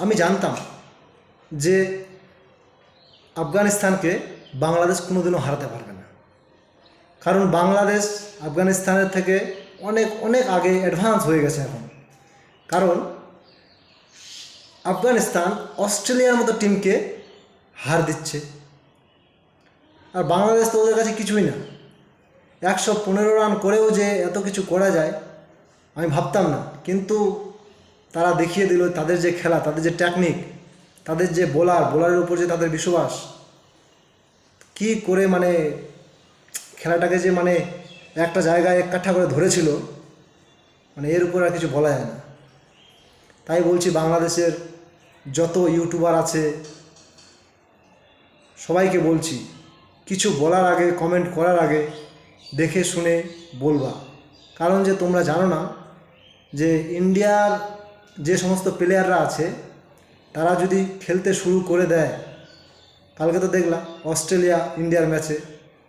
আমি জানতাম যে আফগানিস্তানকে বাংলাদেশ কোনোদিনও হারাতে পারবে না, কারণ বাংলাদেশ আফগানিস্তানের থেকে অনেক অনেক আগে অ্যাডভান্স হয়ে গেছে এখন। কারণ আফগানিস্তান অস্ট্রেলিয়ার মতো টিমকে হার দিচ্ছে, আর বাংলাদেশ তো ওদের কাছে কিছুই না। 115 রান করেও যে এত কিছু করা যায় আমি ভাবতাম না, কিন্তু তারা দেখিয়ে দিল তাদের যে খেলা, তাদের যে টেকনিক, তাদের যে বোলারের উপর যে তাদের বিশ্বাস, কি করে মানে খেলাটাকে যে মানে একটা জায়গায় এক কাঠা করে ধরেছিল, মানে এর উপর আর কিছু বলা যায় না। তাই বলছি, বাংলাদেশের যত ইউটিউবার আছে সবাইকে বলছি, কিছু বলার আগে, কমেন্ট করার আগে দেখে শুনে বলবা। কারণ যে তোমরা জানো না যে ইন্ডিয়ার যে সমস্ত প্লেয়াররা আছে তারা যদি খেলতে শুরু করে দেয়, কালকে তো দেখলাম অস্ট্রেলিয়া ইন্ডিয়ার ম্যাচে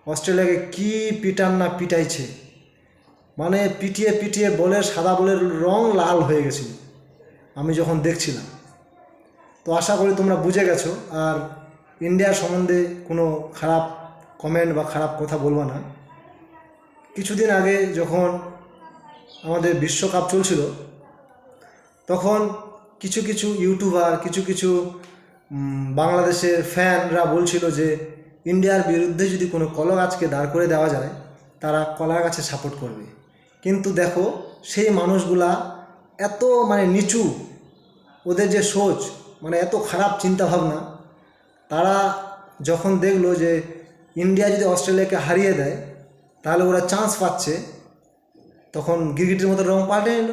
অস্ট্রেলিয়াকে কি পিটান না পিটাইছে, মানে পিটিয়ে পিটিয়ে বলের সাদা বলের রং লাল হয়ে গেছিল আমি যখন দেখছিলাম। তো আশা করি তোমরা বুঝে গেছো, আর ইন্ডিয়ার সম্বন্ধে কোনো খারাপ কমেন্ট বা খারাপ কথা বলবো না। কিছুদিন আগে যখন আমাদের বিশ্বকাপ চলছিল, তখন কিছু কিছু ইউটিউবার, কিছু কিছু বাংলাদেশের ফ্যানরা বলছিল যে ইন্ডিয়ার বিরুদ্ধে যদি কোনো কলা গাছকে দাঁড় করে দেওয়া যায় তারা কলা গাছে সাপোর্ট করবে। কিন্তু দেখো সেই মানুষগুলা এত মানে নিচু, ওদের যে সোচ, মানে এত খারাপ চিন্তাভাবনা, তারা যখন দেখলো যে ইন্ডিয়া যদি অস্ট্রেলিয়াকে হারিয়ে দেয় তাহলে ওরা চান্স পাচ্ছে, তখন গিরগিটির মতো রং পাল্টে নিল।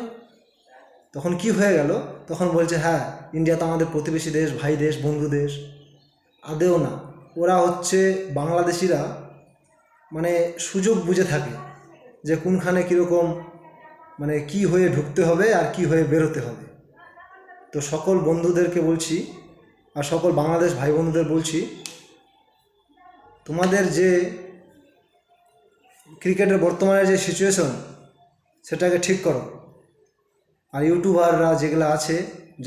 তখন কি হয়ে গেল, তখন বলছে হ্যাঁ ইন্ডিয়া তো আমাদের প্রতিবেশী দেশ, ভাই দেশ, বন্ধু দেশ। আদেও না, ওরা হচ্ছে বাংলাদেশিরা মানে সুযোগ বুঝে থাকে যে কোনখানে কীরকম মানে কি হয়ে ঢুকতে হবে আর কি হয়ে বেরোতে হবে। তো সকল বন্ধুদেরকে বলছি আর সকল বাংলাদেশ ভাই বন্ধুদের বলছি, তোমাদের যে ক্রিকেটের বর্তমানে যে সিচুয়েশন সেটাকে ঠিক করো। আর ইউটিউবাররা যেগুলো আছে,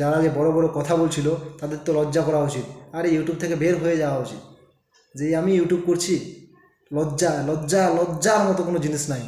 যারা যে বড় বড় কথা বলছিল, তাদের তো লজ্জা করা উচিত। আর ইউটিউব থেকে বের হয়ে যাওয়া উচিত, যে আমি ইউটিউব করছি। লজ্জার মতো কোনো জিনিস নাই।